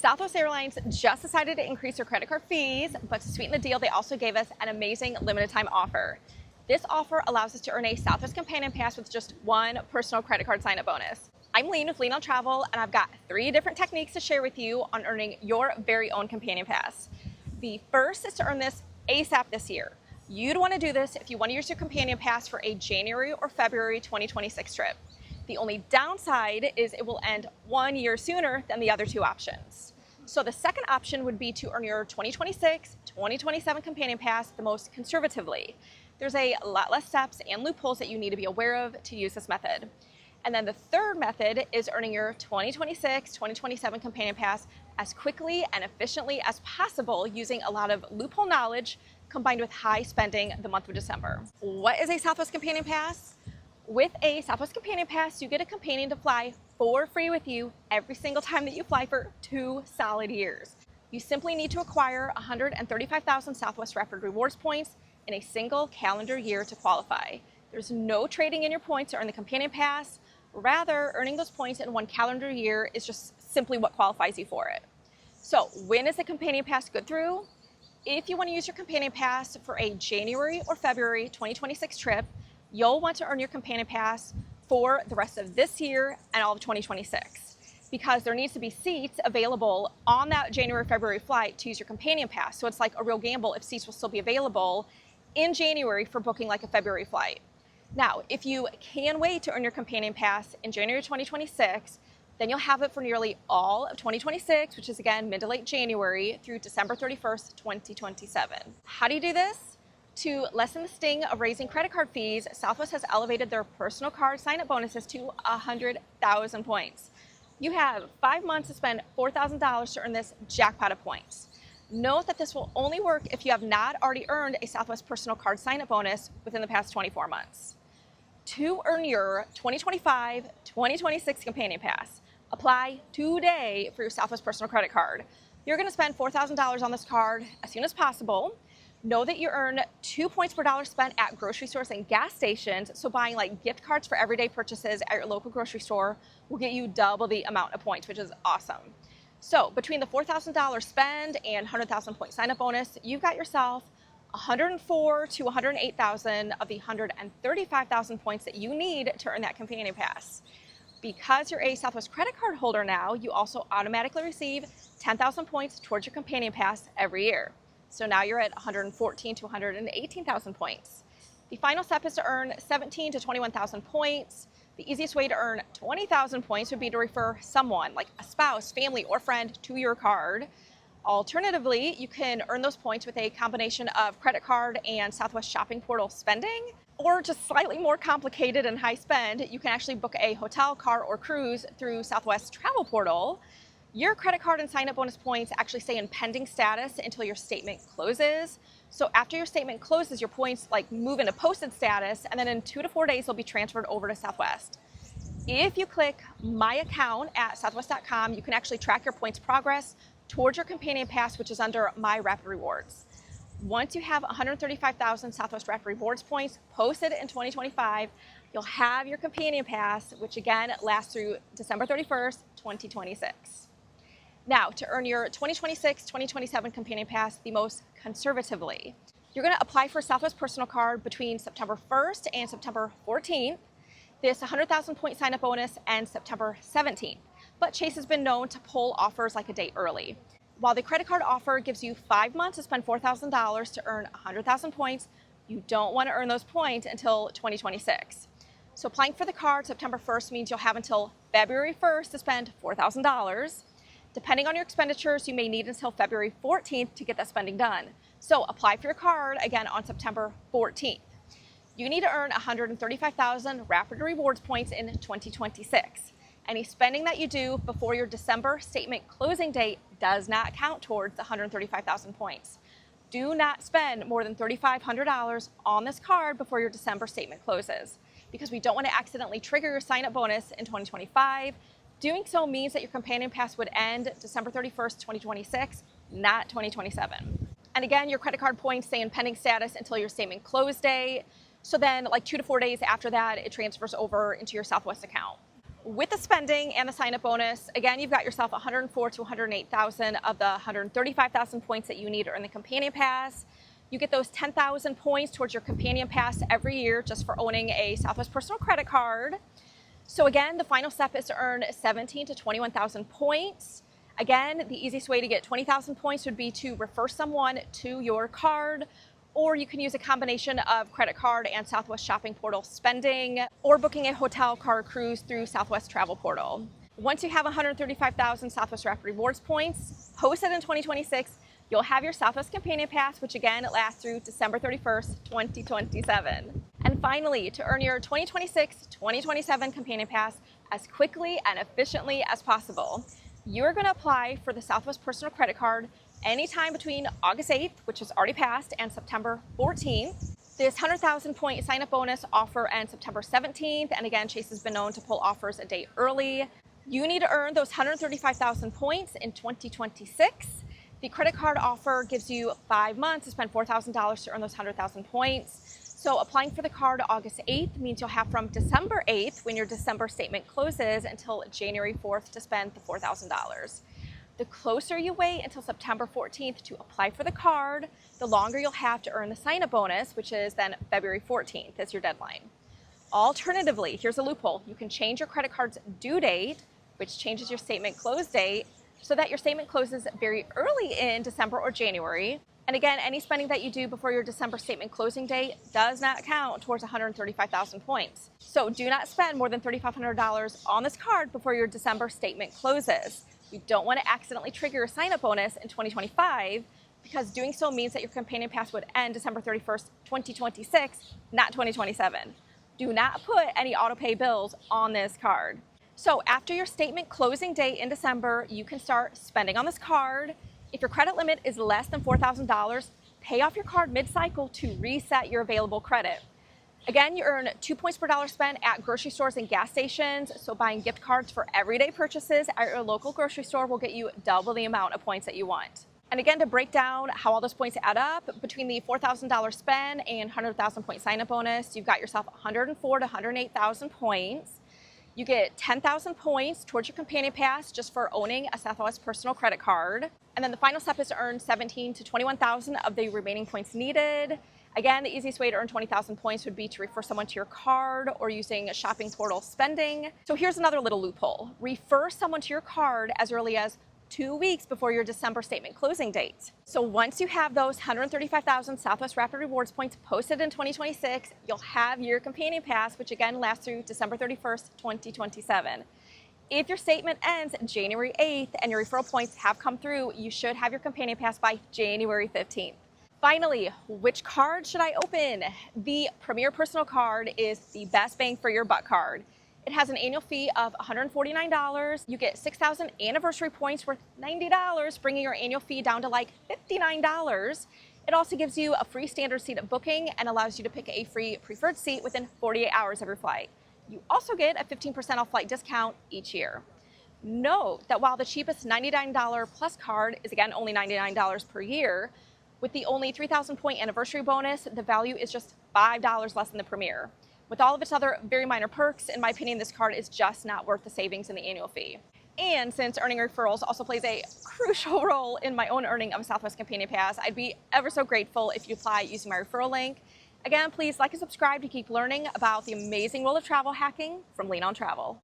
Southwest Airlines just decided to increase their credit card fees, but to sweeten the deal, they also gave us an amazing limited time offer. This offer allows us to earn a Southwest Companion Pass with just one personal credit card sign-up bonus. I'm Leen with Leen on Travel, and I've got 3 different techniques to share with you on earning your very own Companion Pass. The first is to earn this ASAP this year. You'd want to do this if you want to use your Companion Pass for a January or February 2026 trip. The only downside is it will end 1 year sooner than the other 2 options. So the second option would be to earn your 2026-2027 Companion Pass the most conservatively. There's a lot less steps and loopholes that you need to be aware of to use this method. And then the third method is earning your 2026-2027 Companion Pass as quickly and efficiently as possible using a lot of loophole knowledge combined with high spending the month of December. What is a Southwest Companion Pass? With a Southwest Companion Pass, you get a companion to fly for free with you every single time that you fly for 2 solid years. You simply need to acquire 135,000 Southwest Rapid Rewards points in a single calendar year to qualify. There's no trading in your points to earn the Companion Pass. Rather, earning those points in 1 calendar year is just simply what qualifies you for it. So when is the Companion Pass good through? If you want to use your Companion Pass for a January or February 2026 trip, you'll want to earn your Companion Pass for the rest of this year and all of 2026, because there needs to be seats available on that January-February flight to use your Companion Pass. So it's like a real gamble if seats will still be available in January for booking like a February flight. Now, if you can wait to earn your Companion Pass in January 2026, then you'll have it for nearly all of 2026, which is again mid to late January through December 31st, 2027. How do you do this? To lessen the sting of raising credit card fees, Southwest has elevated their personal card sign-up bonuses to 100,000 points. You have 5 months to spend $4,000 to earn this jackpot of points. Note that this will only work if you have not already earned a Southwest personal card sign-up bonus within the past 24 months. To earn your 2025-2026 Companion Pass, apply today for your Southwest personal credit card. You're going to spend $4,000 on this card as soon as possible. Know that you earn 2 points per dollar spent at grocery stores and gas stations, so buying like gift cards for everyday purchases at your local grocery store will get you double the amount of points, which is awesome. So between the $4,000 spend and 100,000 point sign-up bonus, you've got yourself 104 to 108,000 of the 135,000 points that you need to earn that Companion Pass. Because you're a Southwest credit card holder now, you also automatically receive 10,000 points towards your Companion Pass every year. So now you're at 114 to 118,000 points. The final step is to earn 17 to 21,000 points. The easiest way to earn 20,000 points would be to refer someone, like a spouse, family, or friend, to your card. Alternatively, you can earn those points with a combination of credit card and Southwest shopping portal spending, or just slightly more complicated and high spend, you can actually book a hotel, car, or cruise through Southwest travel portal. Your credit card and sign-up bonus points actually stay in pending status until your statement closes. So after your statement closes, your points like move into posted status, and then in 2 to 4 days, they'll be transferred over to Southwest. If you click My Account at southwest.com, you can actually track your points progress towards your Companion Pass, which is under My Rapid Rewards. Once you have 135,000 Southwest Rapid Rewards points posted in 2025, you'll have your Companion Pass, which again lasts through December 31st, 2026. Now, to earn your 2026-2027 Companion Pass the most conservatively, you're going to apply for a Southwest personal card between September 1st and September 14th. This 100,000 point sign-up bonus ends September 17th, but Chase has been known to pull offers like a day early. While the credit card offer gives you 5 months to spend $4,000 to earn 100,000 points, you don't want to earn those points until 2026. So applying for the card September 1st means you'll have until February 1st to spend $4,000. Depending on your expenditures, you may need until February 14th to get that spending done. So apply for your card again on September 14th. You need to earn 135,000 Rapid Rewards points in 2026. Any spending that you do before your December statement closing date does not count towards the 135,000 points. Do not spend more than $3,500 on this card before your December statement closes, because we don't want to accidentally trigger your sign-up bonus in 2025. Doing so means that your Companion Pass would end December 31st, 2026, not 2027. And again, your credit card points stay in pending status until your statement close date. So then like 2 to 4 days after that, it transfers over into your Southwest account. With the spending and the sign-up bonus, again, you've got yourself 104 to 108,000 of the 135,000 points that you need to earn the Companion Pass. You get those 10,000 points towards your Companion Pass every year just for owning a Southwest personal credit card. So again, the final step is to earn 17 to 21,000 points. Again, the easiest way to get 20,000 points would be to refer someone to your card, or you can use a combination of credit card and Southwest Shopping Portal spending, or booking a hotel, car, cruise through Southwest Travel Portal. Once you have 135,000 Southwest Rapid Rewards points posted in 2026, you'll have your Southwest Companion Pass, which again lasts through December 31st, 2027. And finally, to earn your 2026-2027 Companion Pass as quickly and efficiently as possible, you're going to apply for the Southwest Personal Credit Card anytime between August 8th, which is already passed, and September 14th. This 100,000 point sign-up bonus offer ends September 17th, and again, Chase has been known to pull offers a day early. You need to earn those 135,000 points in 2026. The credit card offer gives you 5 months to spend $4,000 to earn those 100,000 points. So applying for the card August 8th means you'll have from December 8th, when your December statement closes, until January 4th to spend the $4,000. The closer you wait until September 14th to apply for the card, the longer you'll have to earn the sign-up bonus, which is then February 14th as your deadline. Alternatively, here's a loophole. You can change your credit card's due date, which changes your statement close date, so that your statement closes very early in December or January. And again, any spending that you do before your December statement closing date does not count towards 135,000 points. So do not spend more than $3,500 on this card before your December statement closes. You don't want to accidentally trigger your sign-up bonus in 2025, because doing so means that your Companion Pass would end December 31st, 2026, not 2027. Do not put any auto-pay bills on this card. So after your statement closing date in December, you can start spending on this card. If your credit limit is less than $4,000, pay off your card mid-cycle to reset your available credit. Again, you earn 2 points per dollar spent at grocery stores and gas stations, so buying gift cards for everyday purchases at your local grocery store will get you double the amount of points that you want. And again, to break down how all those points add up, between the $4,000 spend and 100,000 point sign-up bonus, you've got yourself 104 to 108,000 points. You get 10,000 points towards your Companion Pass just for owning a Southwest personal credit card. And then the final step is to earn 17 to 21,000 of the remaining points needed. Again, the easiest way to earn 20,000 points would be to refer someone to your card or using a shopping portal spending. So here's another little loophole. Refer someone to your card as early as 2 weeks before your December statement closing date. So once you have those 135,000 Southwest Rapid Rewards points posted in 2026, you'll have your Companion Pass, which again lasts through December 31st, 2027. If your statement ends January 8th and your referral points have come through, you should have your Companion Pass by January 15th. Finally, which card should I open? The Premier Personal Card is the best bang for your buck card. It has an annual fee of $149. You get 6,000 anniversary points worth $90, bringing your annual fee down to like $59. It also gives you a free standard seat at booking and allows you to pick a free preferred seat within 48 hours of your flight. You also get a 15% off flight discount each year. Note that while the cheapest $99 plus card is again only $99 per year, with the only 3,000 point anniversary bonus, the value is just $5 less than the Premier. With all of its other very minor perks, in my opinion, this card is just not worth the savings in the annual fee. And since earning referrals also plays a crucial role in my own earning of a Southwest Companion Pass, I'd be ever so grateful if you apply using my referral link. Again, please like and subscribe to keep learning about the amazing world of travel hacking from Leen on Travel.